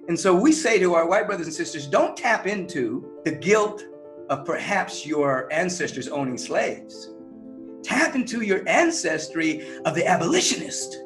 And so we say to our white brothers and sisters, don't tap into the guilt of perhaps your ancestors owning slaves. Tap into your ancestry of the abolitionist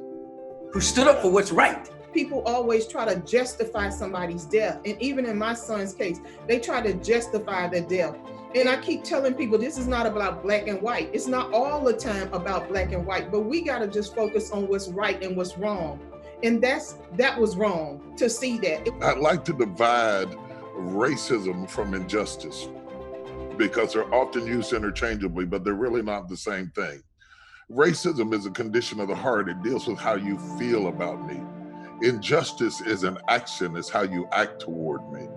who stood up for what's right. People always try to justify somebody's death. And even in my son's case, they try to justify their death. And I keep telling people, this is not about black and white. It's not all the time about black and white, but we gotta just focus on what's right and what's wrong. And that was wrong to see that. I'd like to divide racism from injustice because they're often used interchangeably, but they're really not the same thing. Racism is a condition of the heart. It deals with how you feel about me. Injustice is an action, it's how you act toward me.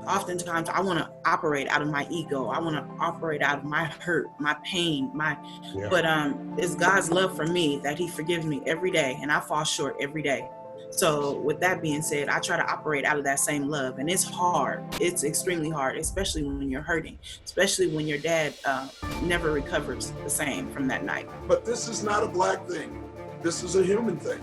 Oftentimes I want to operate out of my ego. I want to operate out of my hurt, my pain, but it's God's love for me that he forgives me every day, and I fall short every day. So with that being said, I try to operate out of that same love, and it's hard. It's extremely hard, especially when you're hurting, especially when your dad never recovers the same from that night. But this is not a black thing. This is a human thing.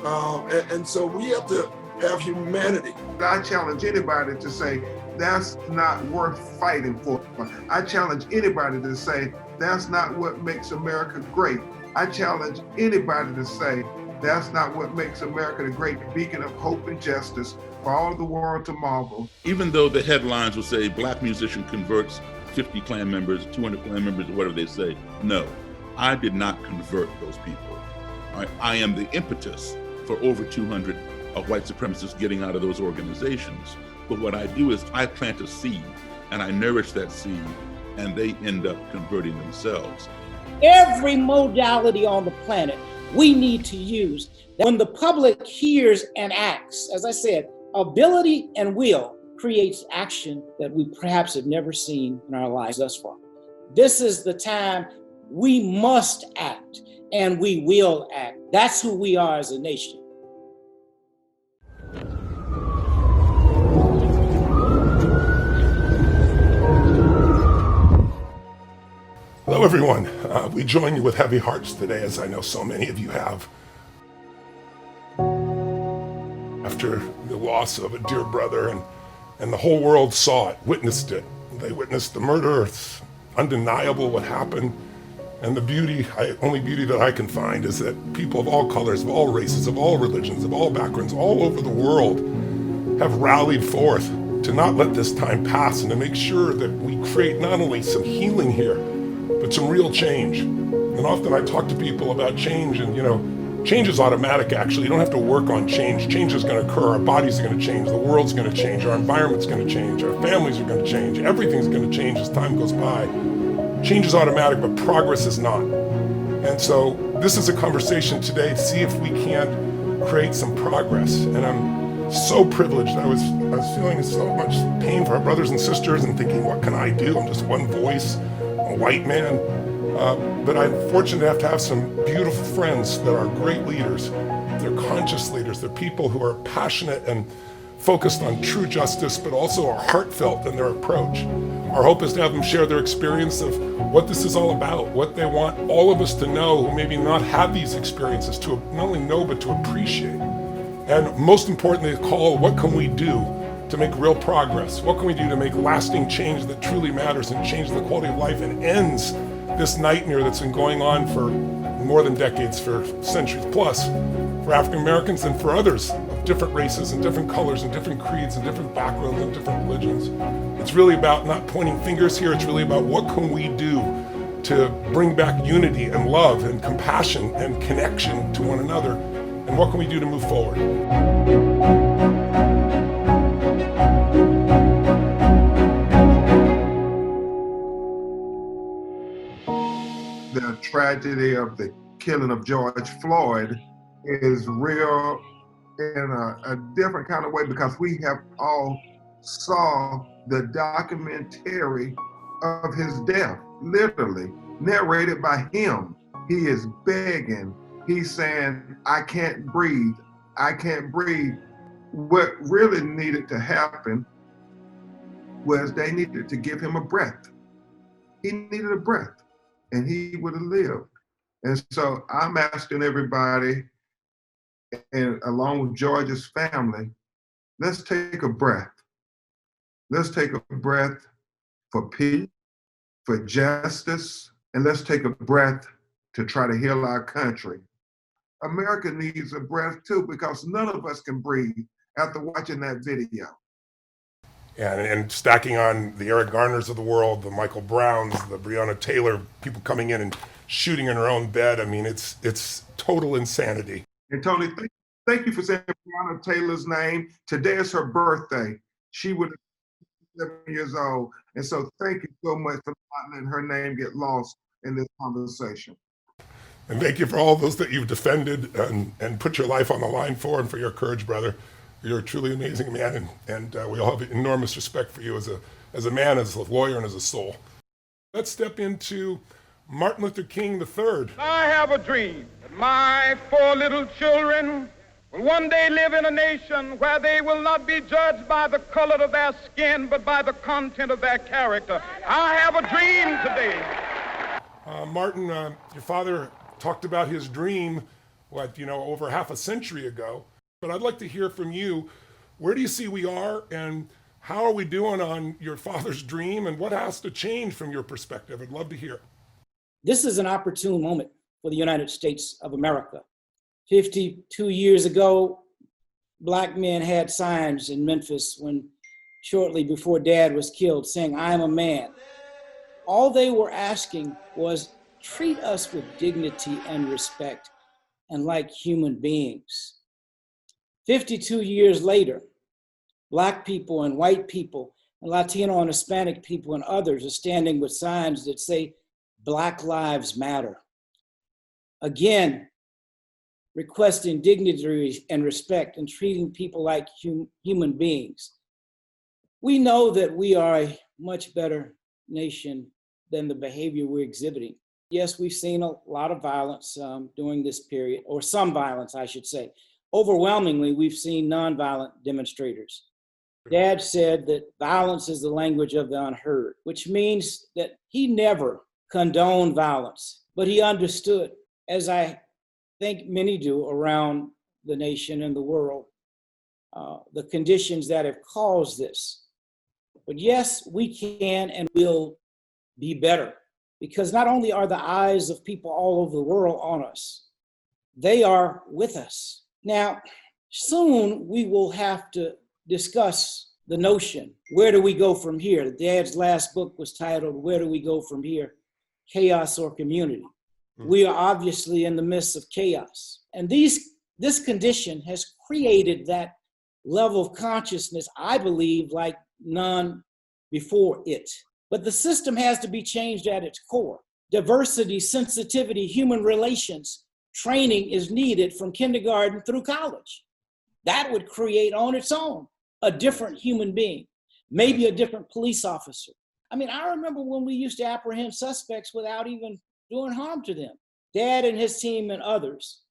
And so we have to have humanity. I challenge anybody to say, that's not worth fighting for. I challenge anybody to say, that's not what makes America great. I challenge anybody to say, that's not what makes America the great beacon of hope and justice for all the world to marvel. Even though the headlines will say black musician converts 50 Klan members, 200 Klan members, or whatever they say, no, I did not convert those people. I am the impetus for over 200 of white supremacists getting out of those organizations. But what I do is I plant a seed and I nourish that seed and they end up converting themselves. Every modality on the planet we need to use. When the public hears and acts, as I said, ability and will creates action that we perhaps have never seen in our lives thus far. This is the time we must act and we will act. That's who we are as a nation. Hello, everyone. We join you with heavy hearts today, as I know so many of you have. After the loss of a dear brother, and the whole world saw it, witnessed it. They witnessed the murder. It's undeniable what happened. And the beauty, only beauty that I can find is that people of all colors, of all races, of all religions, of all backgrounds, all over the world have rallied forth to not let this time pass and to make sure that we create not only some healing here, but some real change. And often I talk to people about change, and change is automatic actually. You don't have to work on change. Change is going to occur. Our bodies are going to change. The world's going to change. Our environment's going to change. Our families are going to change. Everything's going to change as time goes by. Change is automatic, but progress is not. And so this is a conversation today to see if we can't create some progress. And I'm so privileged. I was feeling so much pain for our brothers and sisters and thinking, what can I do? I'm just one voice, a white man. But I'm fortunate to have some beautiful friends that are great leaders. They're conscious leaders. They're people who are passionate and focused on true justice, but also are heartfelt in their approach. Our hope is to have them share their experience of what this is all about, what they want all of us to know who maybe not have these experiences, to not only know, but to appreciate. And most importantly, call what can we do to make real progress? What can we do to make lasting change that truly matters and change the quality of life and ends this nightmare that's been going on for more than decades, for centuries plus, for African Americans and for others of different races and different colors and different creeds and different backgrounds and different religions. It's really about not pointing fingers here. It's really about what can we do to bring back unity and love and compassion and connection to one another, and what can we do to move forward? The tragedy of the killing of George Floyd is real in a different kind of way, because we have all saw the documentary of his death, literally narrated by him. He is begging. He's saying, I can't breathe. I can't breathe. What really needed to happen was they needed to give him a breath. He needed a breath, and he would have lived. And so I'm asking everybody, and along with George's family, Let's take a breath. Let's take a breath for peace, for justice, and let's take a breath to try to heal our country. America needs a breath too, because none of us can breathe after watching that video. And stacking on the Eric Garners of the world, the Michael Browns, the Breonna Taylor, people coming in and shooting in her own bed. I mean, it's total insanity. And Tony, thank you for saying Breonna Taylor's name. Today is her birthday. She would have been 7 years old. And so thank you so much for not letting her name get lost in this conversation. And thank you for all those that you've defended and put your life on the line for, and for your courage, brother. You're a truly amazing man, and we all have enormous respect for you as a man, as a lawyer, and as a soul. Let's step into Martin Luther King III. I have a dream that my 4 little children will one day live in a nation where they will not be judged by the color of their skin, but by the content of their character. I have a dream today. Martin, your father talked about his dream, over half a century ago. But I'd like to hear from you. Where do you see we are, and how are we doing on your father's dream, and what has to change from your perspective? I'd love to hear. This is an opportune moment for the United States of America. 52 years ago, Black men had signs in Memphis shortly before Dad was killed, saying, "I am a man." All they were asking was, treat us with dignity and respect and like human beings. 52 years later, Black people and white people and Latino and Hispanic people and others are standing with signs that say, Black Lives Matter. Again, requesting dignity and respect and treating people like human beings. We know that we are a much better nation than the behavior we're exhibiting. Yes, we've seen a lot of violence during this period, or some violence, I should say. Overwhelmingly, we've seen nonviolent demonstrators. Dad said that violence is the language of the unheard, which means that he never condoned violence, but he understood, as I think many do around the nation and the world, the conditions that have caused this. But yes, we can and will be better, because not only are the eyes of people all over the world on us, they are with us. Now, soon we will have to discuss the notion, where do we go from here? Dad's last book was titled, Where Do We Go From Here? Chaos or Community. We are obviously in the midst of chaos. And this condition has created that level of consciousness, I believe, like none before it. But the system has to be changed at its core. Diversity, sensitivity, human relations, training is needed from kindergarten through college. That would create on its own a different human being, maybe a different police officer. I mean, I remember when we used to apprehend suspects without even doing harm to them. Dad and his team and others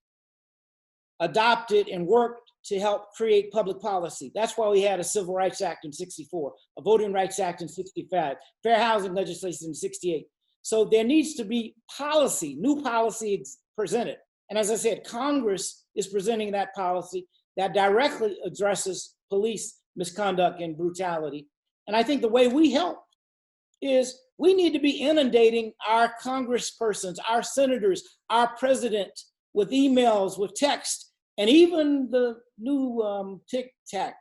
adopted and worked to help create public policy. That's why we had a Civil Rights Act in '64, a Voting Rights Act in '65, fair housing legislation in '68. So there needs to be policy, new policy presented. And as I said, Congress is presenting that policy that directly addresses police misconduct and brutality. And I think the way we help is we need to be inundating our congresspersons, our senators, our president with emails, with text, and even the new TikTok,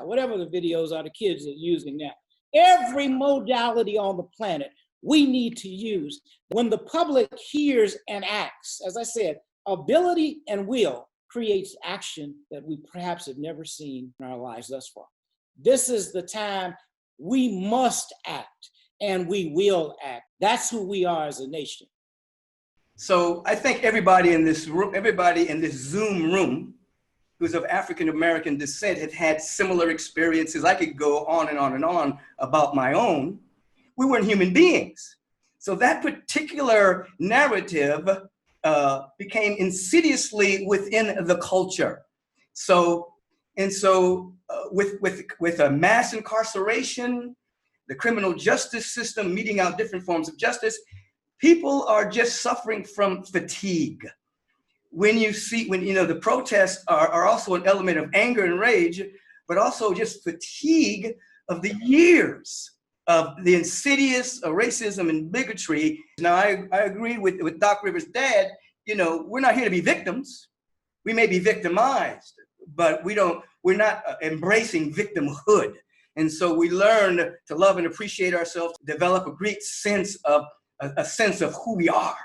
whatever the videos are the kids are using now. Every modality on the planet we need to use. When the public hears and acts, as I said, ability and will creates action that we perhaps have never seen in our lives thus far. This is the time we must act, and we will act. That's who we are as a nation. So I think everybody in this room, everybody in this Zoom room who's of African-American descent had had similar experiences. I could go on and on and on about my own. We weren't human beings. So that particular narrative became insidiously within the culture. With a mass incarceration, the criminal justice system meting out different forms of justice, people are just suffering from fatigue. When the protests are also an element of anger and rage, but also just fatigue of the years of the insidious racism and bigotry. Now, I agree with Doc Rivers' dad. You know, we're not here to be victims. We may be victimized, but we're not embracing victimhood. And so we learn to love and appreciate ourselves, develop a great sense of who we are.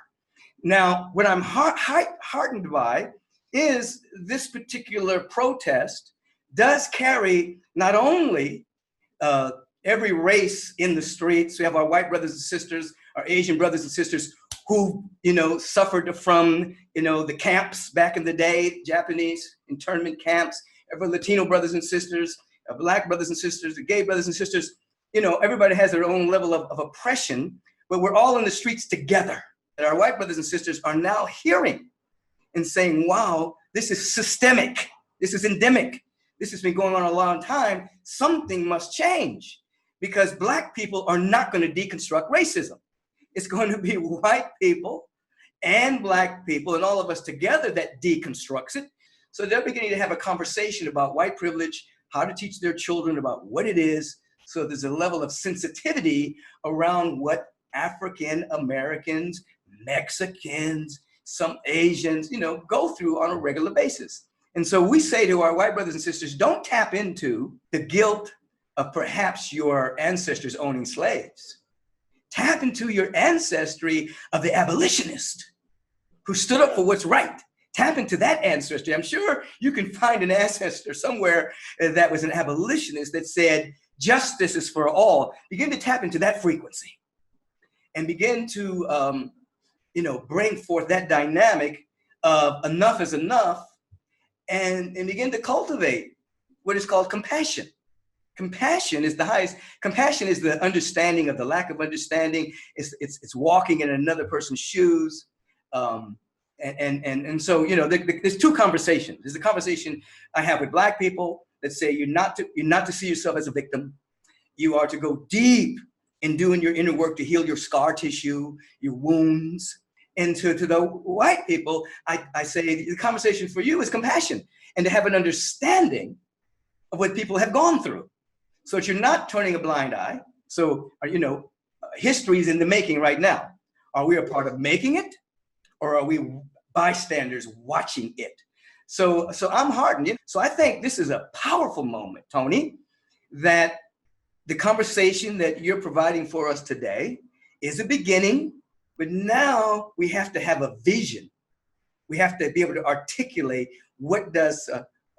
Now, what I'm heartened by is this particular protest does carry not only every race in the streets. We have our white brothers and sisters, our Asian brothers and sisters who, suffered from, the camps back in the day, Japanese internment camps, our Latino brothers and sisters, our Black brothers and sisters, the gay brothers and sisters. Everybody has their own level of oppression, but we're all in the streets together. And our white brothers and sisters are now hearing and saying, wow, this is systemic. This is endemic. This has been going on a long time. Something must change because Black people are not going to deconstruct racism. It's going to be white people and Black people and all of us together that deconstructs it. So they're beginning to have a conversation about white privilege, how to teach their children about what it is. So there's a level of sensitivity around what African Americans, Mexicans, some Asians, go through on a regular basis. And so we say to our white brothers and sisters, don't tap into the guilt of perhaps your ancestors owning slaves. Tap into your ancestry of the abolitionist who stood up for what's right. Tap into that ancestry. I'm sure you can find an ancestor somewhere that was an abolitionist that said, justice is for all. Begin to tap into that frequency and begin to, bring forth that dynamic of enough is enough and begin to cultivate what is called compassion. Compassion is the highest. Compassion is the understanding of the lack of understanding. It's walking in another person's shoes. And so, there's two conversations. There's a conversation I have with Black people that say you're not to see yourself as a victim. You are to go deep in doing your inner work to heal your scar tissue, your wounds. And to the white people, I say the conversation for you is compassion and to have an understanding of what people have gone through. So that you're not turning a blind eye. So, history is in the making right now. Are we a part of making it or are we bystanders watching it? So I'm heartened. So I think this is a powerful moment, Tony, that the conversation that you're providing for us today is a beginning, but now we have to have a vision. We have to be able to articulate what does,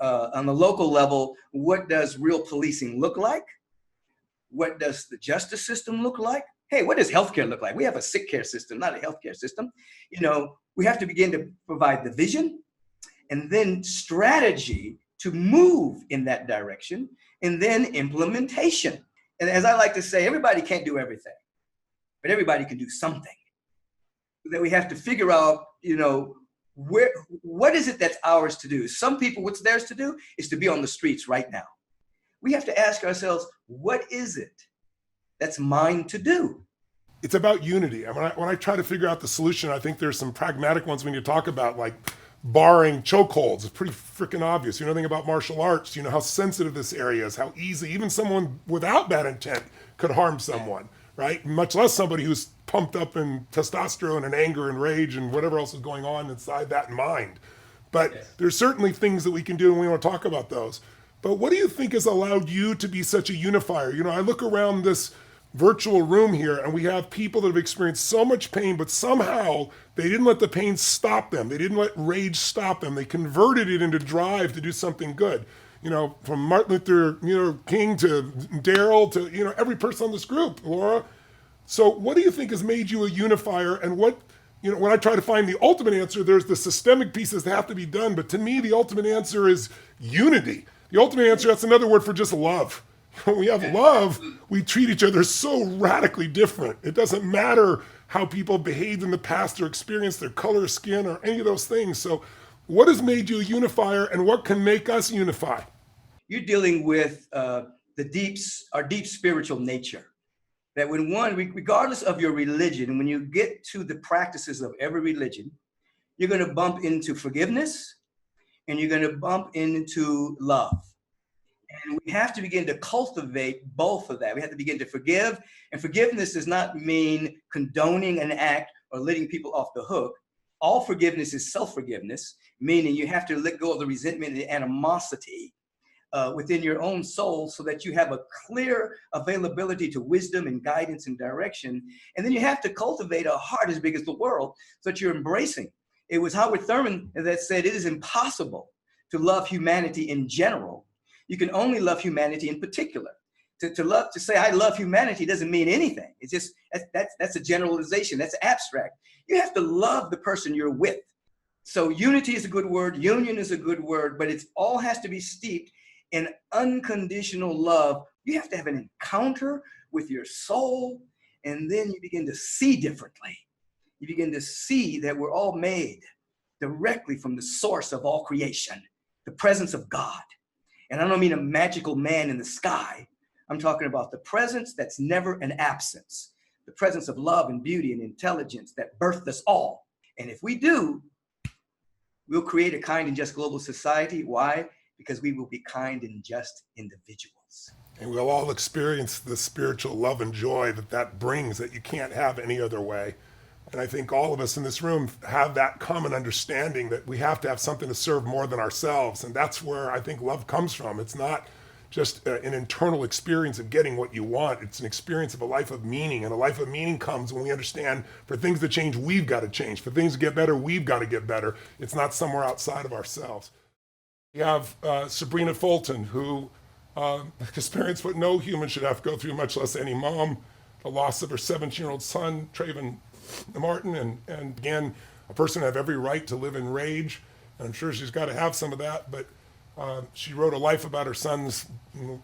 on the local level, what does real policing look like? What does the justice system look like? Hey, what does healthcare look like? We have a sick care system, not a healthcare system. We have to begin to provide the vision and then strategy to move in that direction and then implementation. And as I like to say, everybody can't do everything, but everybody can do something. That we have to figure out, what is it that's ours to do? Some people, what's theirs to do is to be on the streets right now. We have to ask ourselves, what is it that's mine to do? It's about unity. And when I try to figure out the solution, I think there's some pragmatic ones we need to talk about, like barring chokeholds. It's pretty freaking obvious. You know anything about martial arts, you know how sensitive this area is, how easy even someone without bad intent could harm someone, right? Much less somebody who's pumped up in testosterone and anger and rage and whatever else is going on inside that mind. But there's certainly things that we can do, and we want to talk about those. But what do you think has allowed you to be such a unifier? I look around this virtual room here and we have people that have experienced so much pain, but somehow they didn't let the pain stop them. They didn't let rage stop them. They converted it into drive to do something good. From Martin Luther, King to Daryl to, every person on this group, Laura. So what do you think has made you a unifier? And what, when I try to find the ultimate answer, there's the systemic pieces that have to be done. But to me, the ultimate answer is unity. The ultimate answer, that's another word for just love. When we have love, we treat each other so radically different. It doesn't matter how people behaved in the past or experienced their color of skin or any of those things. So what has made you a unifier and what can make us unify? You're dealing with our deep spiritual nature. That when regardless of your religion, when you get to the practices of every religion, you're going to bump into forgiveness and you're going to bump into love. And we have to begin to cultivate both of that. We have to begin to forgive. And forgiveness does not mean condoning an act or letting people off the hook. All forgiveness is self-forgiveness, meaning you have to let go of the resentment and the animosity within your own soul so that you have a clear availability to wisdom and guidance and direction. And then you have to cultivate a heart as big as the world so that you're embracing. It was Howard Thurman that said it is impossible to love humanity in general. You can only love humanity in particular. To say I love humanity doesn't mean anything. It's just, that's a generalization, that's abstract. You have to love the person you're with. So unity is a good word, union is a good word, but it all has to be steeped in unconditional love. You have to have an encounter with your soul, and then you begin to see differently. You begin to see that we're all made directly from the source of all creation, the presence of God. And I don't mean a magical man in the sky. I'm talking about the presence that's never an absence, the presence of love and beauty and intelligence that birthed us all. And if we do, we'll create a kind and just global society. Why? Because we will be kind and just individuals. And we'll all experience the spiritual love and joy that brings that you can't have any other way. And I think all of us in this room have that common understanding that we have to have something to serve more than ourselves. And that's where I think love comes from. It's not just an internal experience of getting what you want. It's an experience of a life of meaning. And a life of meaning comes when we understand for things to change, we've got to change. For things to get better, we've got to get better. It's not somewhere outside of ourselves. We have SYBRINA Fulton, who experienced what no human should have to go through, much less any mom, the loss of her 17-year-old son, TRAYVON Martin, and again, a person have every right to live in rage. And I'm sure she's got to have some of that, but she wrote a life about her son's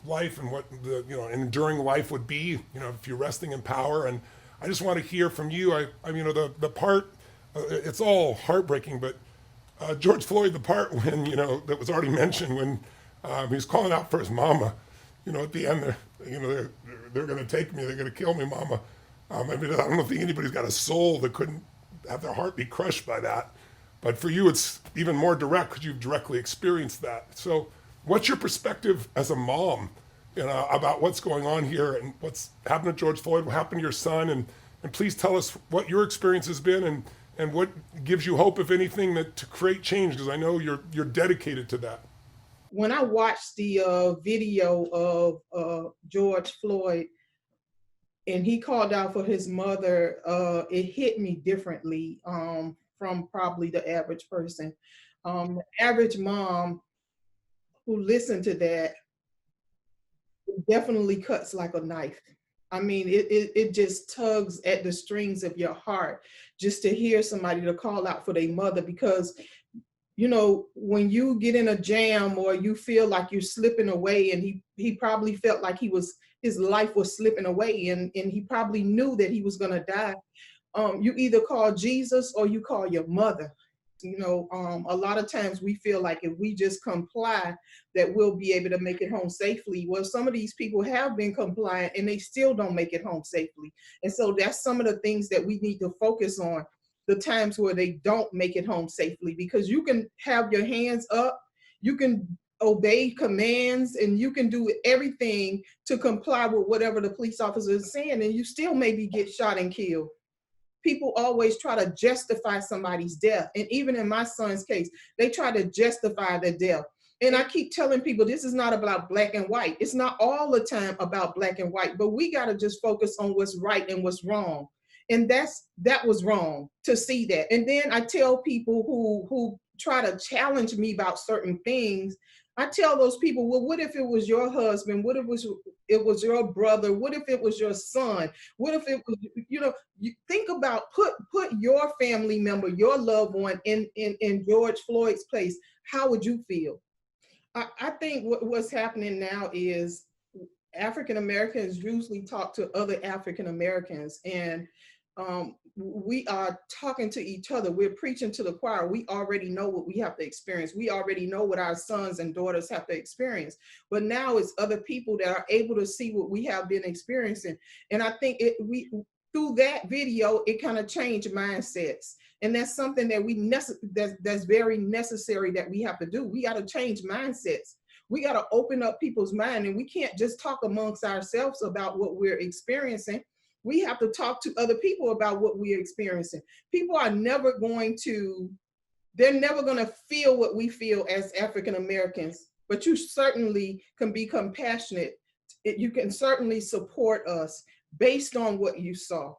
life and what the an enduring life would be, if you're resting in power. And I just want to hear from you. The part, it's all heartbreaking, but George Floyd, the part when, that was already mentioned, when he was calling out for his mama, at the end, they're going to take me, they're going to kill me, mama. I don't think anybody's got a soul that couldn't have their heart be crushed by that. But for you, it's even more direct because you've directly experienced that. So what's your perspective as a mom, about what's going on here and what's happened to George Floyd, what happened to your son? And please tell us what your experience has been and what gives you hope, if anything, to create change, because I know you're dedicated to that. When I watched the video of George Floyd, and he called out for his mother, it hit me differently from probably the average person. The average mom who listened to that definitely cuts like a knife. I mean, it just tugs at the strings of your heart just to hear somebody to call out for their mother, because when you get in a jam or you feel like you're slipping away, and he probably felt like his life was slipping away, and he probably knew that he was gonna die. You either call Jesus or you call your mother. A lot of times we feel like if we just comply that we'll be able to make it home safely. Well, some of these people have been compliant and they still don't make it home safely. And so that's some of the things that we need to focus on, the times where they don't make it home safely, because you can have your hands up, you can obey commands, and you can do everything to comply with whatever the police officer is saying, and you still maybe get shot and killed. People always try to justify somebody's death. And even in my son's case, they try to justify their death. And I keep telling people, this is not about black and white. It's not all the time about black and white, but we got to just focus on what's right and what's wrong. And that was wrong to see that. And then I tell people who try to challenge me about certain things, I tell those people, well, what if it was your husband? What if it was your brother? What if it was your son? What if it was, you think about, put your family member, your loved one in George Floyd's place. How would you feel? I think what's happening now is African Americans usually talk to other African Americans, and we are talking to each other. We're preaching to the choir. We already know what we have to experience. We already know what our sons and daughters have to experience. But now it's other people that are able to see what we have been experiencing. And I think through that video, it kind of changed mindsets. And that's something that that's very necessary that we have to do. We got to change mindsets. We got to open up people's mind, and we can't just talk amongst ourselves about what we're experiencing. We have to talk to other people about what we're experiencing. People are never going to, they're never going to feel what we feel as African Americans, but you certainly can be compassionate. You can certainly support us based on what you saw.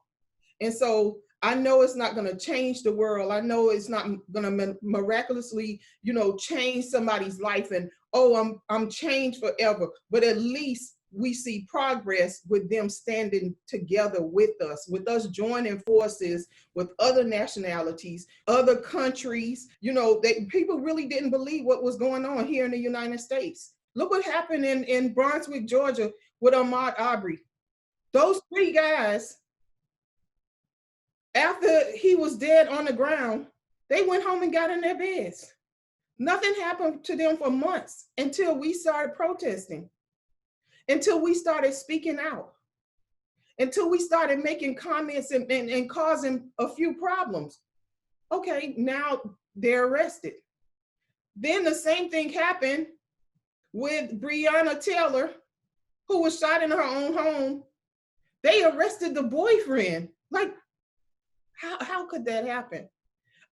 And so I know it's not going to change the world. I know it's not going to miraculously, you know, change somebody's life and, oh, I'm changed forever. But at least we see progress with them standing together with us joining forces with other nationalities, other countries. You know, people really didn't believe what was going on here in the United States. Look what happened in Brunswick, Georgia with Ahmaud Arbery. Those 3 guys, after he was dead on the ground, they went home and got in their beds. Nothing happened to them for months until we started protesting, until we started speaking out, until we started making comments and causing a few problems. Okay, now they're arrested. Then the same thing happened with Breonna Taylor, who was shot in her own home. They arrested the boyfriend. Like, how could that happen?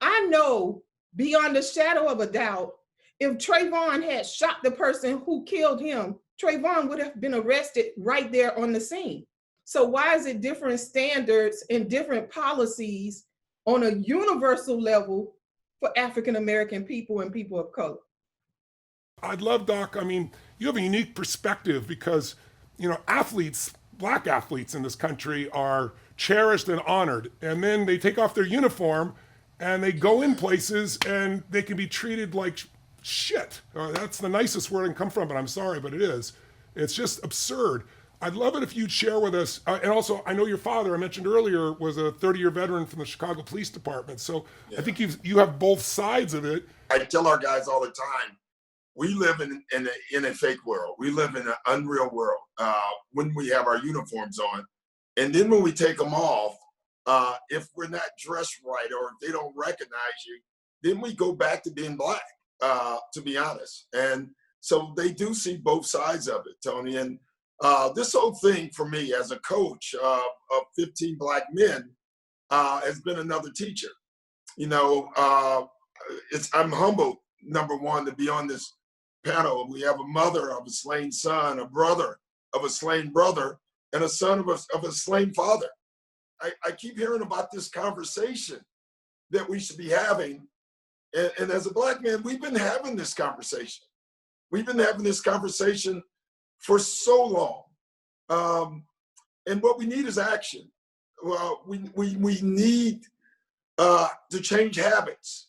I know beyond a shadow of a doubt, if TRAYVON had shot the person who killed him, TRAYVON would have been arrested right there on the scene. So why is it different standards and different policies on a universal level for African American people and people of color? I'd love, Doc, I mean, you have a unique perspective because, you know, athletes, Black athletes in this country are cherished and honored. And then they take off their uniform and they go in places and they can be treated like shit. That's the nicest word I can come from, but I'm sorry, but it is. It's just absurd. I'd love it if you'd share with us. And also, I know your father, I mentioned earlier, was a 30-year veteran from the Chicago Police Department. So yeah. I think you have both sides of it. I tell our guys all the time, we live in a fake world. We live in an unreal world when we have our uniforms on. And then when we take them off, if we're not dressed right or if they don't recognize you, then we go back to being Black, to be honest. And so they do see both sides of it, Tony. And this whole thing for me as a coach of 15 Black men has been another teacher. You know, I'm humbled, number one, to be on this panel. We have a mother of a slain son, a brother of a slain brother, and a son of a slain father. I keep hearing about this conversation that we should be having. And as a Black man, we've been having this conversation. We've been having this conversation for so long. And what we need is action. We need to change habits.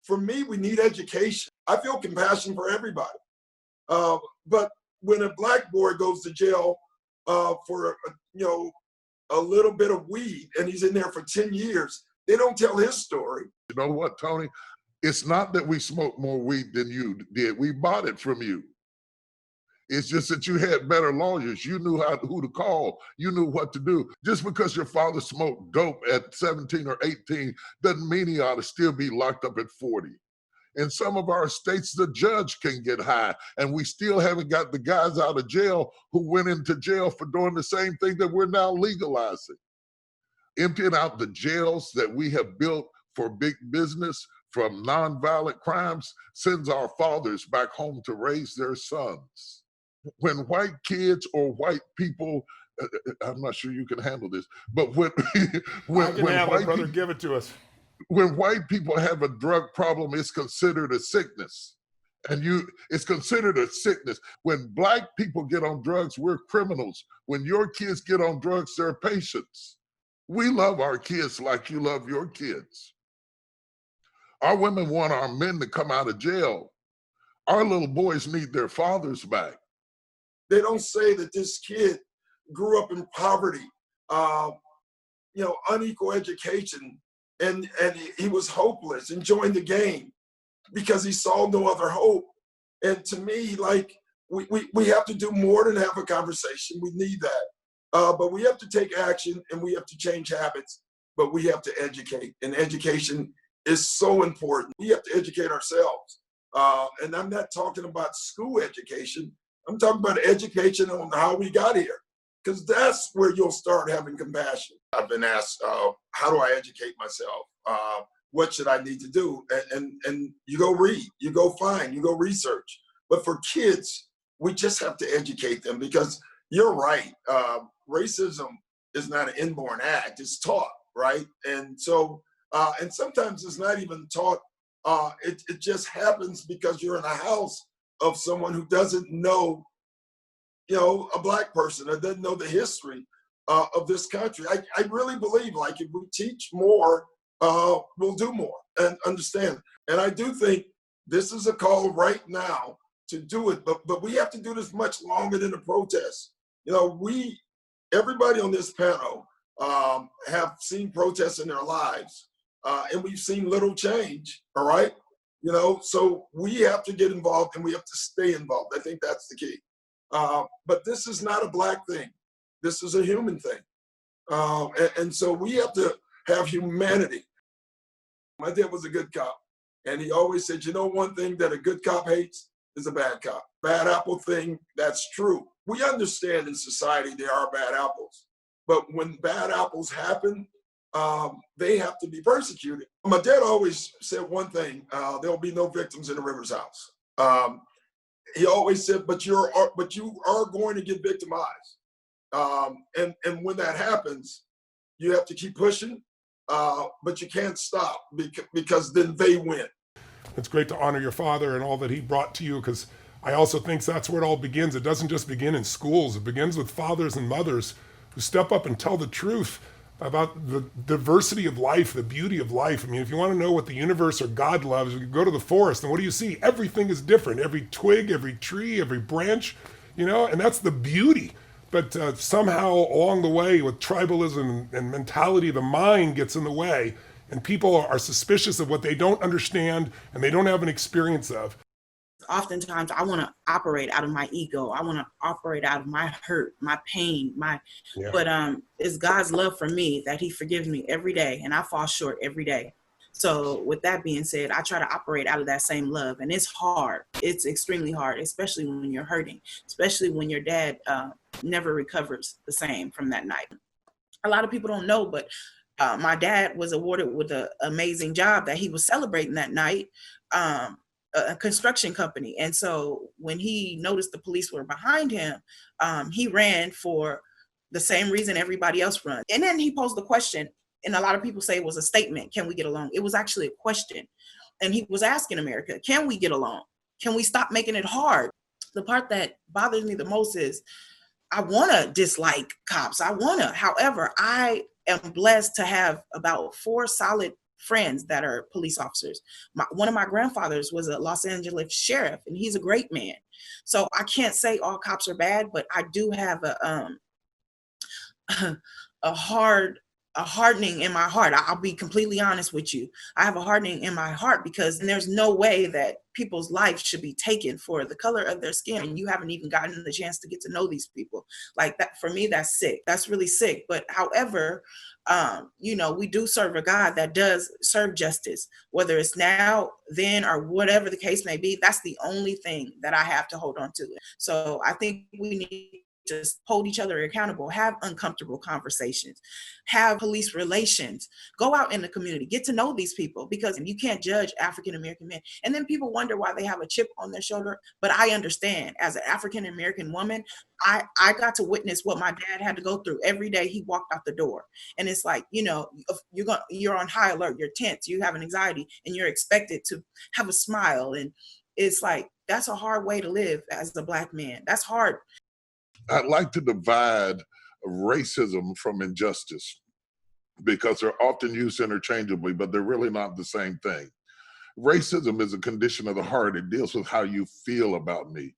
For me, we need education. I feel compassion for everybody. But when a Black boy goes to jail for, a little bit of weed and he's in there for 10 years, they don't tell his story. You know what, Tony? It's not that we smoked more weed than you did. We bought it from you. It's just that you had better lawyers. You knew who to call. You knew what to do. Just because your father smoked dope at 17 or 18 doesn't mean he ought to still be locked up at 40. In some of our states, the judge can get high, and we still haven't got the guys out of jail who went into jail for doing the same thing that we're now legalizing. Emptying out the jails that we have built for big business from nonviolent crimes sends our fathers back home to raise their sons. When white kids or white people, I'm not sure you can handle this, but when white brother, give it to us. When white people have a drug problem, it's considered a sickness. It's considered a sickness. When Black people get on drugs, we're criminals. When your kids get on drugs, they're patients. We love our kids like you love your kids. Our women want our men to come out of jail. Our little boys need their fathers back. They don't say that this kid grew up in poverty, unequal education, and he was hopeless and joined the game because he saw no other hope. And to me, like, we have to do more than have a conversation. We need that. But we have to take action and we have to change habits, but we have to educate. And education is so important. We have to educate ourselves. And I'm not talking about school education. I'm talking about education on how we got here, because that's where you'll start having compassion. I've been asked, how do I educate myself? What should I need to do? And you go read, you go find, you go research. But for kids, we just have to educate them, because you're right. Racism is not an inborn act, it's taught, right? And so, and sometimes it's not even taught. It just happens because you're in a house of someone who doesn't know, a Black person, or doesn't know the history of this country. I really believe, like, if we teach more, we'll do more and understand. And I do think this is a call right now to do it, but we have to do this much longer than a protest. Everybody on this panel have seen protests in their lives, and we've seen little change, all right? So we have to get involved, and we have to stay involved. I think that's the key. But this is not a Black thing. This is a human thing. And so we have to have humanity. My dad was a good cop, and he always said, one thing that a good cop hates is a bad cop. Bad apple thing, that's true. We understand in society there are bad apples, but when bad apples happen, they have to be persecuted. My dad always said one thing, there'll be no victims in the Rivers house. He always said, but you are going to get victimized. And when that happens, you have to keep pushing, but you can't stop, because then they win. It's great to honor your father and all that he brought to you, because I also think that's where it all begins. It doesn't just begin in schools. It begins with fathers and mothers who step up and tell the truth about the diversity of life, the beauty of life. I mean, if you want to know what the universe or God loves, you go to the forest, and what do you see? Everything is different. Every twig, every tree, every branch, and that's the beauty. But somehow along the way, with tribalism and mentality, the mind gets in the way, and people are suspicious of what they don't understand and they don't have an experience of. Oftentimes I want to operate out of my ego. I want to operate out of my hurt, my pain, but it's God's love for me that he forgives me every day, and I fall short every day. So with that being said, I try to operate out of that same love, and it's hard. It's extremely hard, especially when you're hurting, especially when your dad never recovers the same from that night. A lot of people don't know, but my dad was awarded with an amazing job that he was celebrating that night, a construction company. And so when he noticed the police were behind him, he ran for the same reason everybody else runs. And then he posed the question, and a lot of people say it was a statement, can we get along? It was actually a question. And he was asking America, can we get along? Can we stop making it hard? The part that bothers me the most is I want to dislike cops. However, I am blessed to have about 4 solid friends that are police officers. One of my grandfathers was a Los Angeles sheriff, and he's a great man. So I can't say all cops are bad, but I do have a hardening in my heart. I'll be completely honest with you. I have a hardening in my heart, because there's no way that people's lives should be taken for the color of their skin, and you haven't even gotten the chance to get to know these people. Like that, for me, that's sick. That's really sick. But however, we do serve a God that does serve justice, whether it's now, then, or whatever the case may be. That's the only thing that I have to hold on to. So I think we need to hold each other accountable, have uncomfortable conversations, have police relations, go out in the community, get to know these people, because you can't judge African-American men. And then people wonder why they have a chip on their shoulder. But I understand, as an African-American woman, I got to witness what my dad had to go through every day he walked out the door. And it's like, you're on high alert, you're tense, you have an anxiety, and you're expected to have a smile. And it's like, that's a hard way to live as a Black man. That's hard. I'd like to divide racism from injustice, because they're often used interchangeably, but they're really not the same thing. Racism is a condition of the heart. It deals with how you feel about me.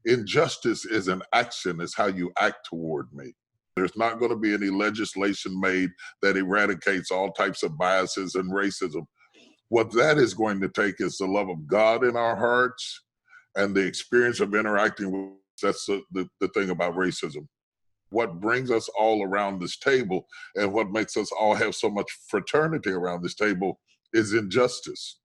Injustice is an action, it's how you act toward me. There's not going to be any legislation made that eradicates all types of biases and racism. What that is going to take is the love of God in our hearts and the experience of interacting with. That's the thing about racism. What brings us all around this table and what makes us all have so much fraternity around this table is injustice.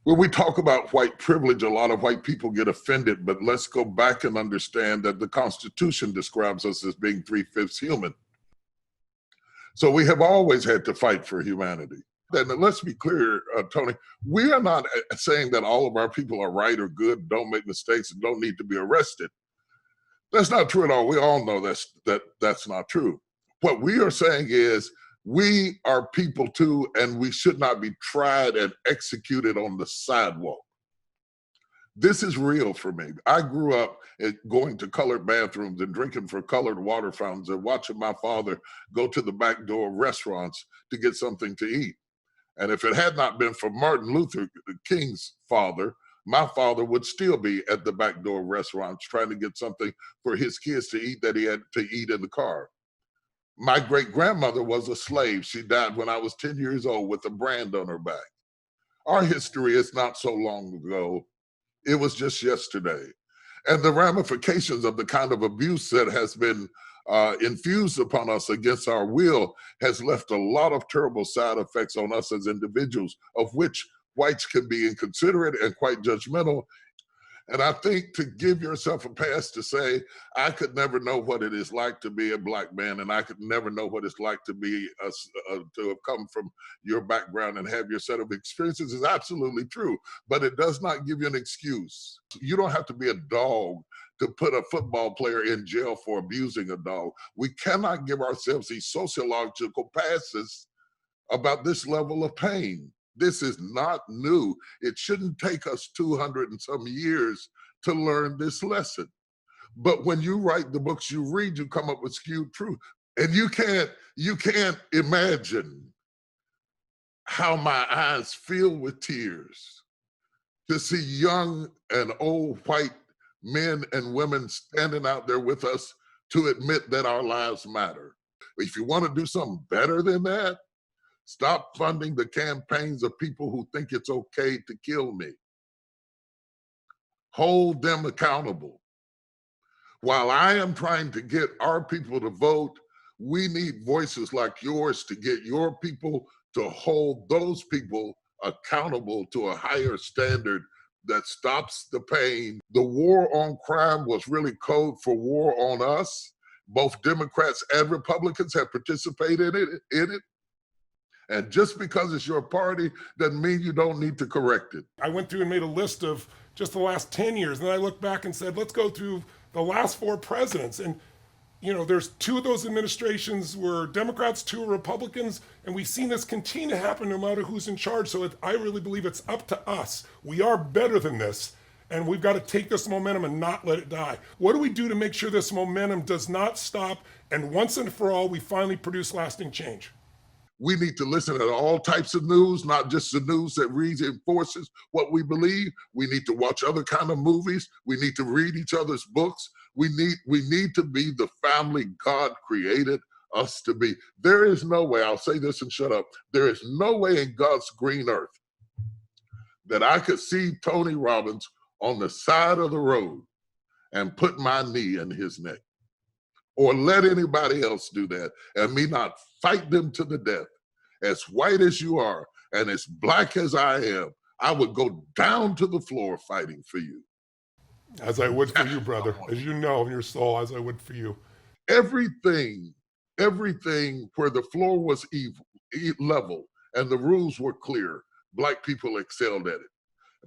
When we talk about white privilege, a lot of white people get offended, but let's go back and understand that the Constitution describes us as being 3/5 human. So we have always had to fight for humanity. And let's be clear, Tony, we are not saying that all of our people are right or good, don't make mistakes, and don't need to be arrested. That's not true at all. We all know that's not true. What we are saying is we are people too, and we should not be tried and executed on the sidewalk. This is real for me. I grew up going to colored bathrooms and drinking from colored water fountains and watching my father go to the back door of restaurants to get something to eat. And if it had not been for Martin Luther King's father, my father would still be at the back door of restaurants trying to get something for his kids to eat that he had to eat in the car. My great-grandmother was a slave. She died when I was 10 years old with a brand on her back. Our history is not so long ago. It was just yesterday. And the ramifications of the kind of abuse that has been infused upon us against our will has left a lot of terrible side effects on us as individuals, of which whites can be inconsiderate and quite judgmental. And I think to give yourself a pass to say, I could never know what it is like to be a Black man, and I could never know what it's like to be to have come from your background and have your set of experiences is absolutely true, but it does not give you an excuse. You don't have to be a dog to put a football player in jail for abusing a dog. We cannot give ourselves these sociological passes about this level of pain. This is not new. It shouldn't take us 200 and some years to learn this lesson. But when you write the books you read, you come up with skewed truth. And you can't imagine how my eyes fill with tears to see young and old white men and women standing out there with us to admit that our lives matter. If you want to do something better than that, stop funding the campaigns of people who think it's okay to kill me. Hold them accountable. While I am trying to get our people to vote, we need voices like yours to get your people to hold those people accountable to a higher standard that stops the pain. The war on crime was really code for war on us. Both Democrats and Republicans have participated in it. And just because it's your party doesn't mean you don't need to correct it. I went through and made a list of just the last 10 years. And then I looked back and said, let's go through the last 4 presidents. And, you know, there's 2 of those administrations were Democrats, 2 were Republicans. And we've seen this continue to happen no matter who's in charge. So I really believe it's up to us. We are better than this. And we've got to take this momentum and not let it die. What do we do to make sure this momentum does not stop? And once and for all, we finally produce lasting change? We need to listen to all types of news, not just the news that reinforces what we believe. We need to watch other kind of movies. We need to read each other's books. We need to be the family God created us to be. There is no way, I'll say this and shut up, there is no way in God's green earth that I could see Tony Robbins on the side of the road and put my knee in his neck, or let anybody else do that, and me not fight them to the death. As white as you are, and as Black as I am, I would go down to the floor fighting for you. As I would for you, brother. As you know in your soul, as I would for you. Everything where the floor was level and the rules were clear, Black people excelled at it.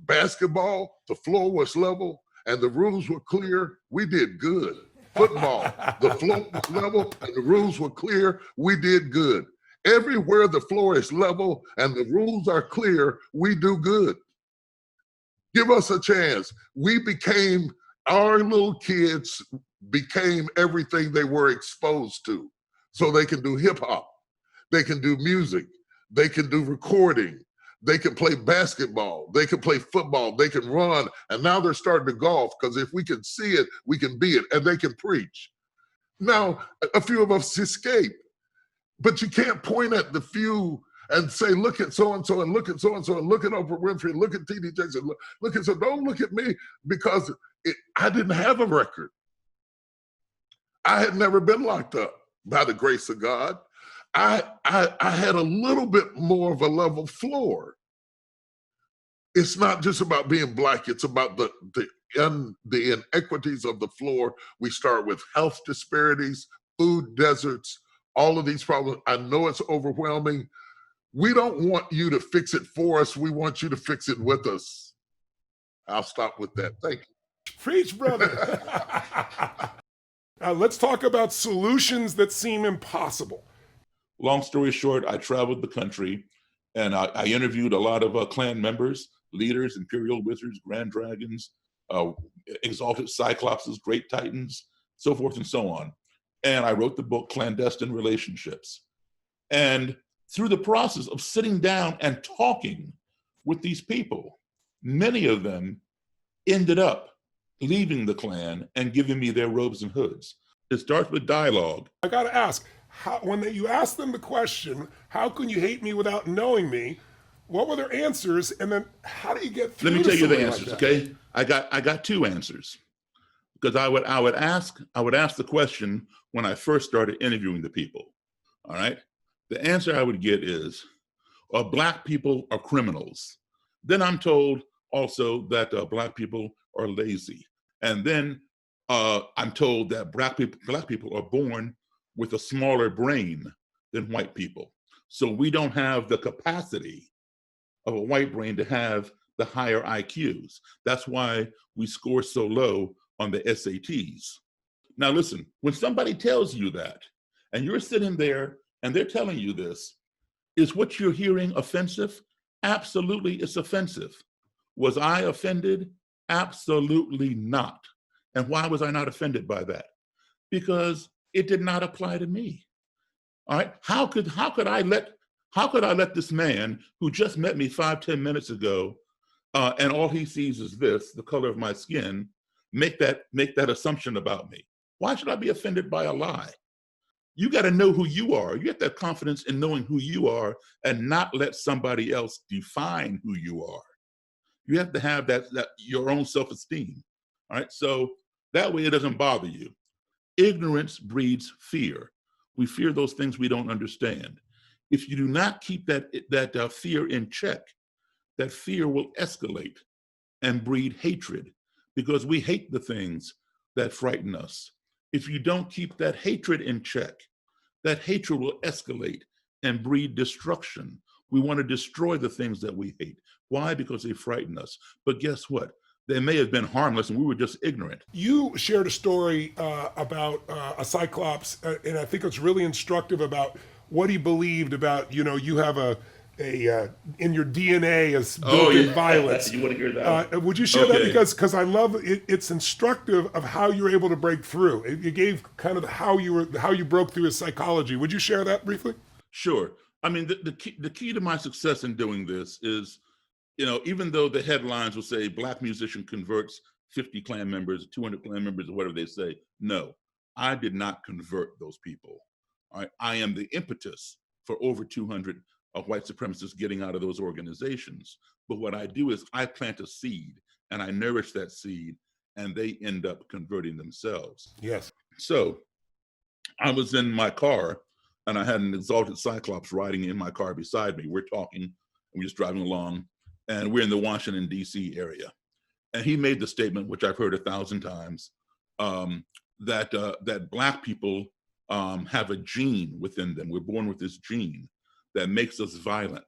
Basketball, the floor was level and the rules were clear, we did good. Football, the floor was level and the rules were clear, we did good. Everywhere the floor is level and the rules are clear, we do good. Give us a chance. Our little kids became everything they were exposed to. So they can do hip hop, they can do music, they can do recording, they can play basketball, they can play football, they can run, and now they're starting to golf, because if we can see it, we can be it, and they can preach. Now, a few of us escape, but you can't point at the few and say, look at so-and-so, and look at so-and-so, and look at Oprah Winfrey, and look at T.D. Jackson, look at so, don't look at me, because I didn't have a record. I had never been locked up by the grace of God. I had a little bit more of a level floor. It's not just about being Black. It's about the inequities of the floor. We start with health disparities, food deserts, all of these problems. I know it's overwhelming. We don't want you to fix it for us. We want you to fix it with us. I'll stop with that. Thank you. Preach, brother. Let's talk about solutions that seem impossible. Long story short, I traveled the country and I interviewed a lot of Klan members, leaders, Imperial Wizards, Grand Dragons, Exalted Cyclopses, Great Titans, so forth and so on. And I wrote the book, Clandestine Relationships. And through the process of sitting down and talking with these people, many of them ended up leaving the Klan and giving me their robes and hoods. It starts with dialogue. I gotta ask, when you ask them the question, how can you hate me without knowing me? What were their answers? And then how do you get through? Let me tell you the answers, like okay? I got two answers. Because I would ask the question when I first started interviewing the people. All right. The answer I would get is, Black people are criminals. Then I'm told also that Black people are lazy. And then I'm told that Black people are born with a smaller brain than white people. So we don't have the capacity of a white brain to have the higher IQs. That's why we score so low on the SATs. Now listen, when somebody tells you that, and you're sitting there and they're telling you this, is what you're hearing offensive? Absolutely, it's offensive. Was I offended? Absolutely not. And why was I not offended by that? Because it did not apply to me. All right, how could I let this man who just met me 5-10 minutes ago, and all he sees is this, the color of my skin, make that assumption about me? Why should I be offended by a lie? You got to know who you are. You get that confidence in knowing who you are and not let somebody else define who you are. You have to have that your own self-esteem. All right, so that way it doesn't bother you. Ignorance breeds fear. We fear those things we don't understand. If you do not keep that fear in check, that fear will escalate and breed hatred, because we hate the things that frighten us. If you don't keep that hatred in check, that hatred will escalate and breed destruction. We want to destroy the things that we hate. Why? Because they frighten us. But guess what? They may have been harmless and we were just ignorant. You shared a story about a Cyclops, and I think it's really instructive about what he believed about, you have a in your DNA as built-in violence. You want to hear that? Would you share that? Because I love it. It's instructive of how you're able to break through. It gave kind of how you broke through his psychology. Would you share that briefly? Sure. I mean, the key to my success in doing this is, even though the headlines will say Black musician converts 50 Klan members, 200 Klan members, or whatever they say, no, I did not convert those people. All right? I am the impetus for over 200 white supremacists getting out of those organizations. But what I do is I plant a seed and I nourish that seed and they end up converting themselves. Yes. So I was in my car and I had an Exalted Cyclops riding in my car beside me. We're talking and we're just driving along and we're in the Washington, D.C. area. And he made the statement, which I've heard 1,000 times, that Black people have a gene within them. We're born with this gene that makes us violent.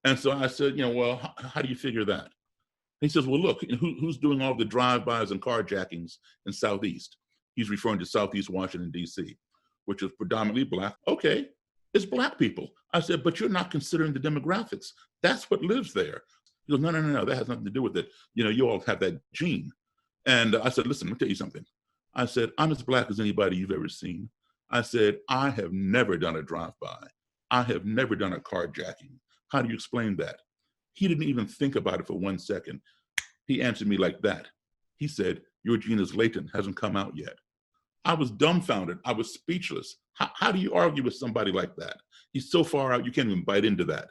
And so I said, well, how do you figure that? He says, well, look, who's doing all the drive-bys and carjackings in Southeast? He's referring to Southeast Washington, D.C., which is predominantly Black. Okay, it's Black people. I said, but you're not considering the demographics. That's what lives there. He goes, no, that has nothing to do with it. You all have that gene. And I said, listen, let me tell you something. I said, I'm as Black as anybody you've ever seen. I said, I have never done a drive-by. I have never done a carjacking. How do you explain that? He didn't even think about it for 1 second. He answered me like that. He said, your gene is latent, hasn't come out yet. I was dumbfounded. I was speechless. How do you argue with somebody like that? He's so far out, you can't even bite into that.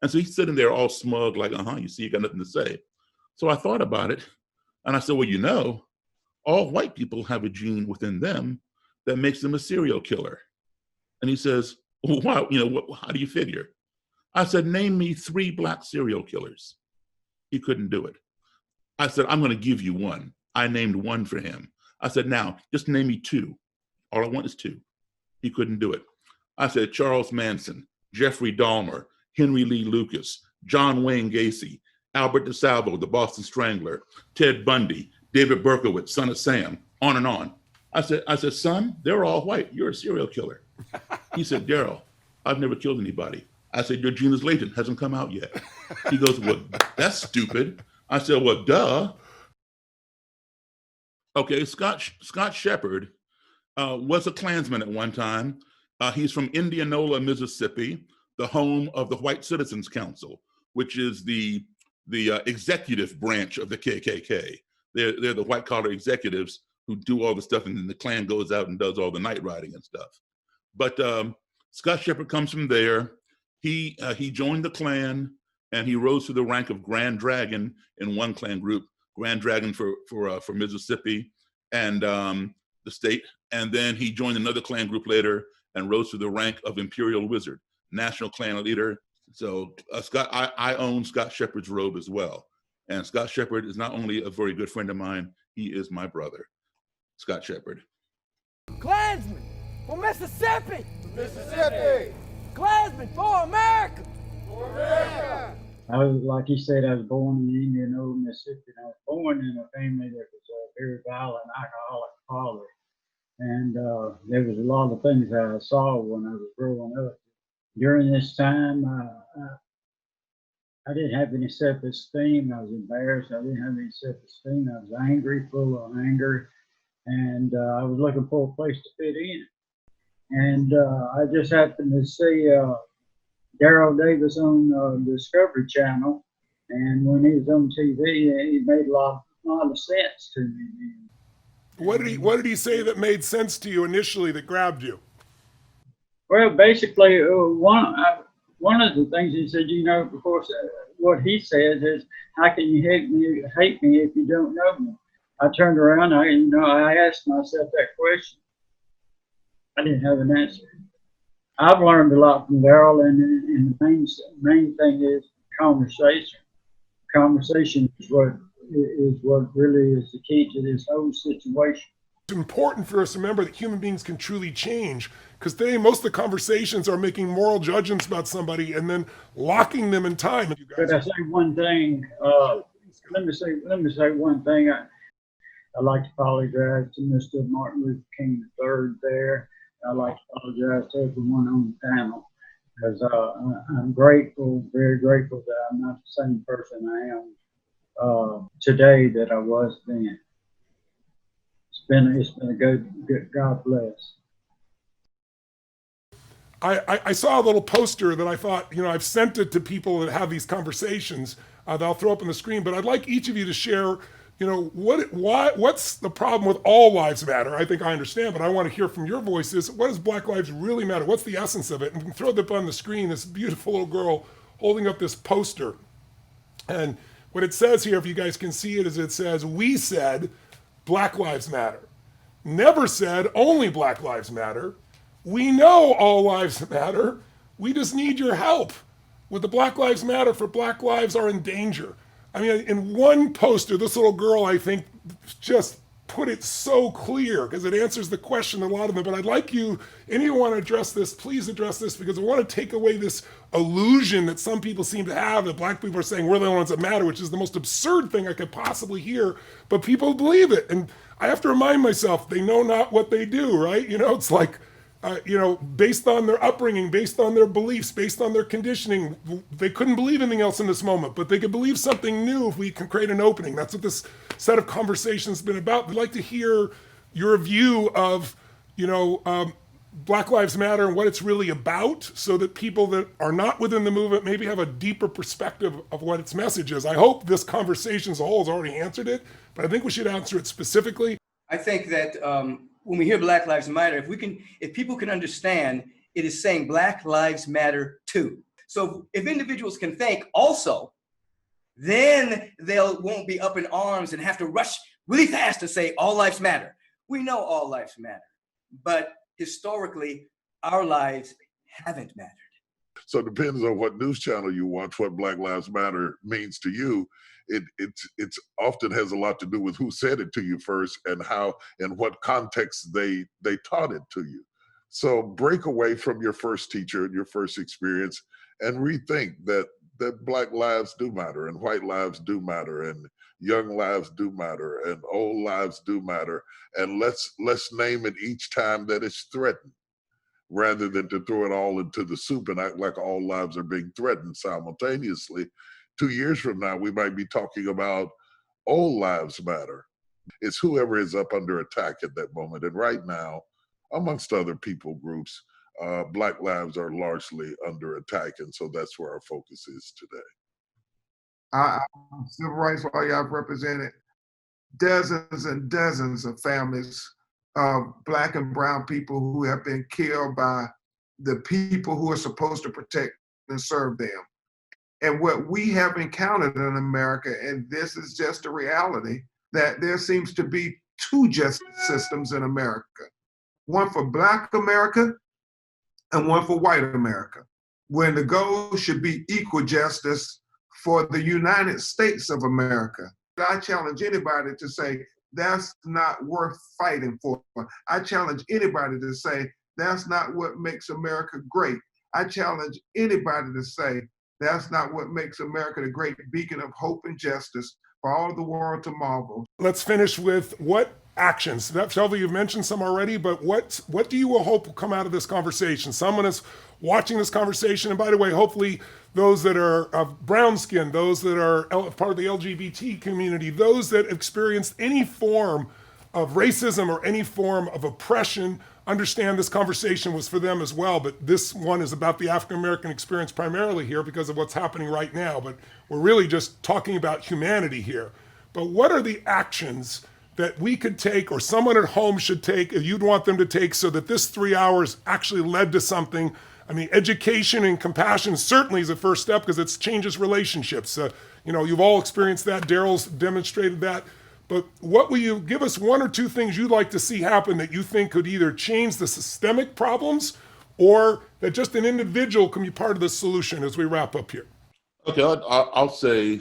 And so he's sitting there all smug, like, you see, you got nothing to say. So I thought about it. And I said, well, all white people have a gene within them that makes them a serial killer. And he says, well, why, how do you figure? I said, name me 3 Black serial killers. He couldn't do it. I said, I'm going to give you one. I named one for him. I said, now, just name me two. All I want is two. He couldn't do it. I said, Charles Manson, Jeffrey Dahmer, Henry Lee Lucas, John Wayne Gacy, Albert DeSalvo, the Boston Strangler, Ted Bundy, David Berkowitz, son of Sam, on and on. I said, son, they're all white. You're a serial killer. He said, Daryl, I've never killed anybody. I said, your gene is latent, hasn't come out yet. He goes, well, that's stupid. I said, well, duh. Okay, Scott Shepard was a Klansman at one time. He's from Indianola, Mississippi, the home of the White Citizens Council, which is the executive branch of the KKK. They're the white collar executives who do all the stuff, and then the Klan goes out and does all the night riding and stuff. But Scott Shepard comes from there. He joined the Klan, and he rose to the rank of Grand Dragon in one Klan group, Grand Dragon for Mississippi and the state. And then he joined another Klan group later and rose to the rank of Imperial Wizard, National Klan leader. So I own Scott Shepard's robe as well. And Scott Shepard is not only a very good friend of mine, he is my brother, Scott Shepard. Klansman for Mississippi! Mississippi! Klansman for America! For America! Like he said, I was born in Indianola, Mississippi. And I was born in a family that was a very violent alcoholic father. And there was a lot of things that I saw when I was growing up. During this time, I didn't have any self-esteem. I was embarrassed. I didn't have any self-esteem. I was angry, full of anger. And I was looking for a place to fit in. And I just happened to see Daryl Davis on Discovery Channel. And when he was on TV, he made a lot of sense to me. What did he say that made sense to you initially that grabbed you? Well, basically, one of the things he said, you know, of course, what he says is, how can you hate me if you don't know me? I turned around, I asked myself that question. I didn't have an answer. I've learned a lot from Daryl, and the main thing is conversation. Conversation is what really is the key to this whole situation. It's important for us to remember that human beings can truly change, because today most of the conversations are making moral judgments about somebody and then locking them in time. Could I say one thing? Let me say one thing. I'd like to apologize to Mr. Martin Luther King III there. I'd like to apologize to everyone on the panel, because I'm grateful, very grateful that I'm not the same person I am today that I was then. It's been a good God bless. I saw a little poster that I thought, I've sent it to people that have these conversations that I'll throw up on the screen, but I'd like each of you to share, what's the problem with all lives matter? I think I understand, but I want to hear from your voices. What does Black lives really matter? What's the essence of it? And we can throw it up on the screen, this beautiful little girl holding up this poster. And what it says here, if you guys can see it, is it says, we said Black lives matter. Never said only Black lives matter. We know all lives matter. We just need your help with the Black Lives Matter, for Black lives are in danger. I mean, in one poster, this little girl, I think, just put it so clear, because it answers the question, a lot of them. But I'd like you, anyone want to address this, please address this, because I want to take away this illusion that some people seem to have, that Black people are saying we're the only ones that matter, which is the most absurd thing I could possibly hear, but people believe it. And I have to remind myself, they know not what they do, right? It's like, based on their upbringing, based on their beliefs, based on their conditioning, they couldn't believe anything else in this moment, but they could believe something new if we can create an opening. That's what this set of conversations has been about. We'd like to hear your view of, Black Lives Matter and what it's really about, so that people that are not within the movement maybe have a deeper perspective of what its message is. I hope this conversation as a whole has already answered it, but I think we should answer it specifically. I think that when we hear Black Lives Matter, if people can understand, it is saying Black Lives Matter too. So if individuals can think also, then they won't be up in arms and have to rush really fast to say all lives matter. We know all lives matter, but historically, our lives haven't mattered. So it depends on what news channel you watch, what Black Lives Matter means to you. It's often has a lot to do with who said it to you first and how and what context they taught it to you. So break away from your first teacher and your first experience and rethink that Black lives do matter and white lives do matter and young lives do matter and old lives do matter. And let's name it each time that it's threatened, rather than to throw it all into the soup and act like all lives are being threatened simultaneously. 2 years from now, we might be talking about all lives matter. It's whoever is up under attack at that moment. And right now, amongst other people groups, Black lives are largely under attack. And so that's where our focus is today. Civil rights law, I've represented dozens and dozens of families of Black and brown people who have been killed by the people who are supposed to protect and serve them. And what we have encountered in America, and this is just a reality, that there seems to be two justice systems in America. One for Black America and one for white America, when the goal should be equal justice for the United States of America. I challenge anybody to say, that's not worth fighting for. I challenge anybody to say, that's not what makes America great. I challenge anybody to say, that's not what makes America the great beacon of hope and justice for all the world to marvel. Let's finish with what actions. Shelby, you've mentioned some already, but what do you hope will come out of this conversation? Someone is watching this conversation, and by the way, hopefully those that are of brown skin, those that are part of the LGBT community, those that experienced any form of racism or any form of oppression, understand this conversation was for them as well. But this one is about the African-American experience primarily here because of what's happening right now. But we're really just talking about humanity here. But what are the actions that we could take or someone at home should take, if you'd want them to take, so that this 3 hours actually led to something? I mean, education and compassion certainly is a first step because it changes relationships. You've all experienced that. Daryl's demonstrated that. But what will you give us one or two things you'd like to see happen that you think could either change the systemic problems or that just an individual can be part of the solution as we wrap up here? Okay, I'll say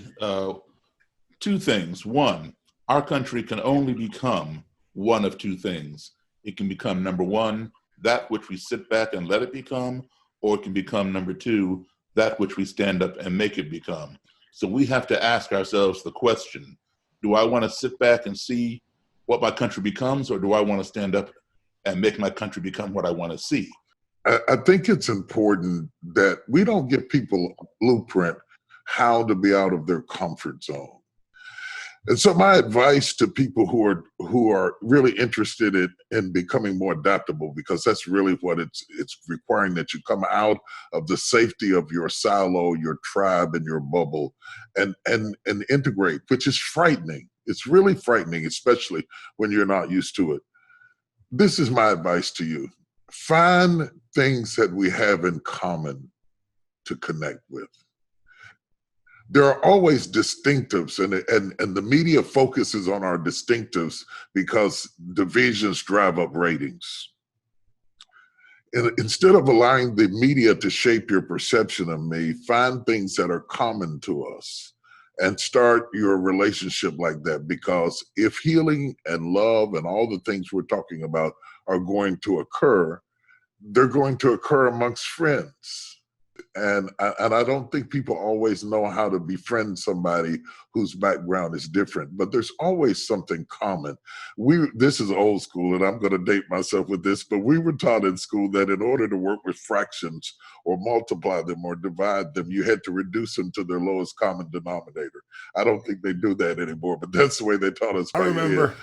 two things. One, our country can only become one of two things. It can become, number one, that which we sit back and let it become, or it can become, number two, that which we stand up and make it become. So we have to ask ourselves the question, do I want to sit back and see what my country becomes, or do I want to stand up and make my country become what I want to see? I think it's important that we don't give people a blueprint how to be out of their comfort zone. And so my advice to people who are really interested in becoming more adaptable, because that's really what it's requiring, that you come out of the safety of your silo, your tribe, and your bubble, and integrate, which is frightening. It's really frightening, especially when you're not used to it. This is my advice to you. Find things that we have in common to connect with. There are always distinctives, and the media focuses on our distinctives because divisions drive up ratings. And instead of allowing the media to shape your perception of me, find things that are common to us and start your relationship like that. Because if healing and love and all the things we're talking about are going to occur, they're going to occur amongst friends. And I don't think people always know how to befriend somebody whose background is different, but there's always something common. This is old school, and I'm going to date myself with this, but we were taught in school that in order to work with fractions or multiply them or divide them, you had to reduce them to their lowest common denominator. I don't think they do that anymore, but that's the way they taught us. I remember.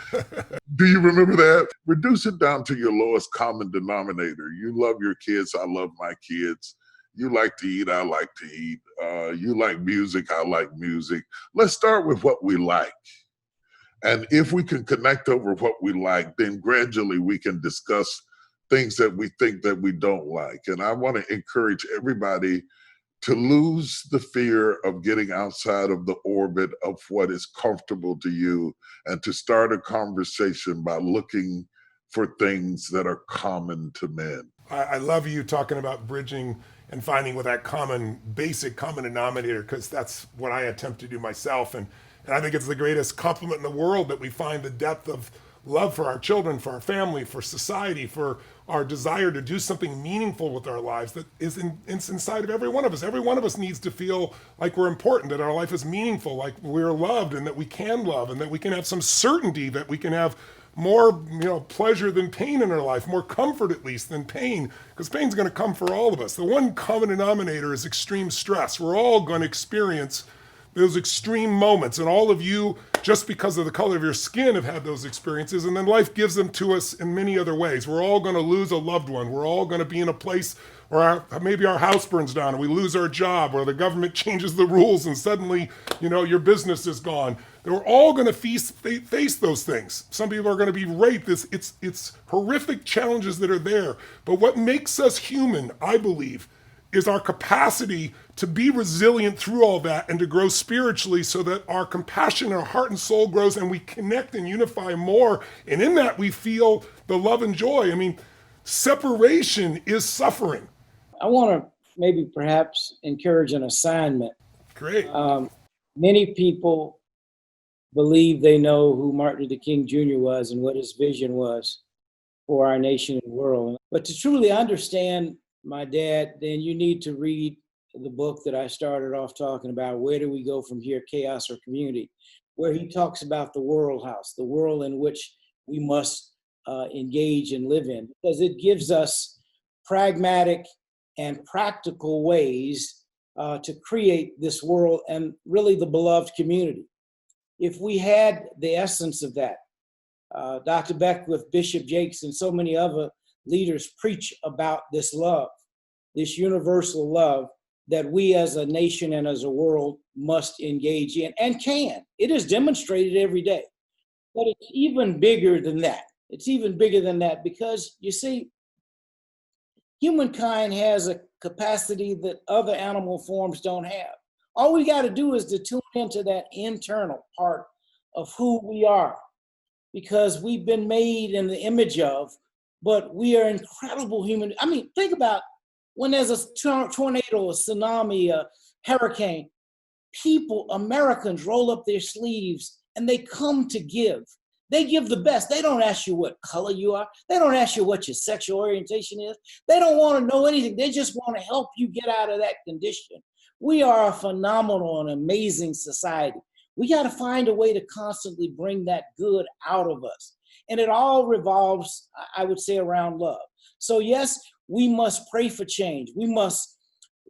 Do you remember that? Reduce it down to your lowest common denominator. You love your kids, I love my kids. You like to eat, I like to eat. You like music, I like music. Let's start with what we like. And if we can connect over what we like, then gradually we can discuss things that we think that we don't like. And I want to encourage everybody to lose the fear of getting outside of the orbit of what is comfortable to you and to start a conversation by looking for things that are common to men. I love you talking about bridging and finding with that basic common denominator, because that's what I attempt to do myself. And I think it's the greatest compliment in the world that we find the depth of love for our children, for our family, for society, for our desire to do something meaningful with our lives that is inside of every one of us. Every one of us needs to feel like we're important, that our life is meaningful, like we're loved, and that we can love, and that we can have some certainty that we can have more, pleasure than pain in our life, more comfort at least than pain, because pain's going to come for all of us. The one common denominator is extreme stress. We're all going to experience those extreme moments, and all of you, just because of the color of your skin, have had those experiences, and then life gives them to us in many other ways. We're all going to lose a loved one. We're all going to be in a place where maybe our house burns down and we lose our job, or the government changes the rules and suddenly, your business is gone. We're all going to face those things. Some people are going to be raped. It's horrific challenges that are there. But what makes us human, I believe, is our capacity to be resilient through all that and to grow spiritually, so that our compassion, our heart and soul grows, and we connect and unify more. And in that we feel the love and joy. I mean, separation is suffering. I want to maybe perhaps encourage an assignment. Great. Many people believe they know who Martin Luther King Jr. was and what his vision was for our nation and world. But to truly understand my dad, then you need to read the book that I started off talking about, Where Do We Go From Here, Chaos or Community, where he talks about the world house, the world in which we must engage and live in, because it gives us pragmatic and practical ways to create this world and really the beloved community. If we had the essence of that, Dr. Beckwith, Bishop Jakes, and so many other leaders preach about this love, this universal love that we as a nation and as a world must engage in and can. It is demonstrated every day. But it's even bigger than that. It's even bigger than that because, you see, humankind has a capacity that other animal forms don't have. All we got to do is to tune into that internal part of who we are, because we've been made in the image of, but we are incredible human. I mean, think about when there's a tornado, a tsunami, a hurricane, people, Americans roll up their sleeves and they come to give. They give the best. They don't ask you what color you are. They don't ask you what your sexual orientation is. They don't want to know anything. They just want to help you get out of that condition. We are a phenomenal and amazing society. We got to find a way to constantly bring that good out of us. And it all revolves, I would say, around love. So yes, we must pray for change. We must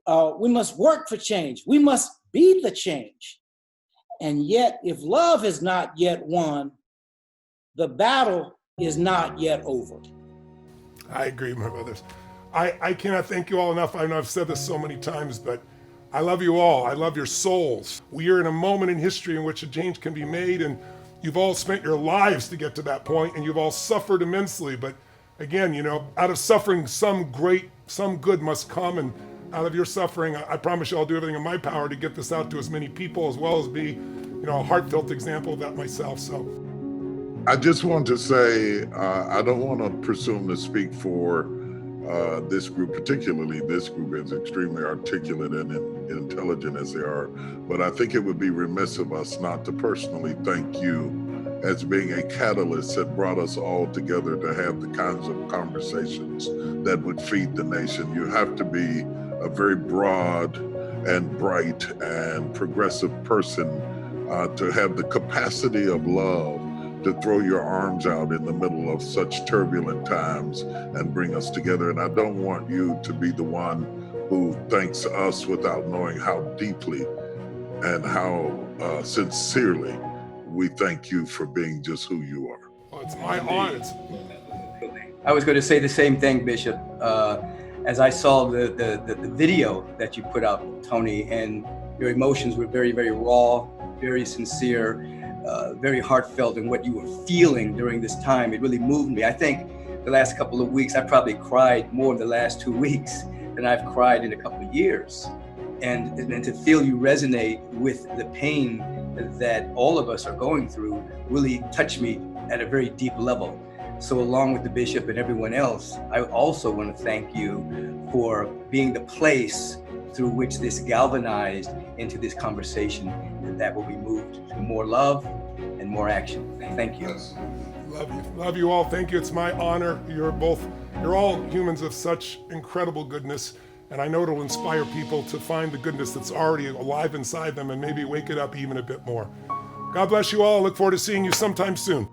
work for change. We must be the change. And yet, if love is not yet won, the battle is not yet over. I agree, my brothers. I cannot thank you all enough. I know I've said this so many times, but I love you all. I love your souls. We are in a moment in history in which a change can be made, and you've all spent your lives to get to that point, and you've all suffered immensely. But again, out of suffering, some good must come, and out of your suffering, I promise you I'll do everything in my power to get this out to as many people, as well as be, a heartfelt example of that myself. So I just want to say, I don't want to presume to speak for this group, particularly this group is extremely articulate and intelligent as they are, but I think it would be remiss of us not to personally thank you as being a catalyst that brought us all together to have the kinds of conversations that would feed the nation. You have to be a very broad and bright and progressive person to have the capacity of love to throw your arms out in the middle of such turbulent times and bring us together. And I don't want you to be the one who thanks us without knowing how deeply and how sincerely we thank you for being just who you are. Well, it's my honor. I was going to say the same thing, Bishop. As I saw the video that you put out, Tony, and your emotions were very, very raw, very sincere, very heartfelt in what you were feeling during this time. It really moved me. I think the last couple of weeks, I probably cried more in the last 2 weeks than I've cried in a couple of years. And to feel you resonate with the pain that all of us are going through really touched me at a very deep level. So along with the bishop and everyone else, I also want to thank you for being the place through which this galvanized into this conversation that will be moved to more love and more action. Thank you. Love you all. Thank you. It's my honor. You're all humans of such incredible goodness. And I know it'll inspire people to find the goodness that's already alive inside them and maybe wake it up even a bit more. God bless you all. I look forward to seeing you sometime soon.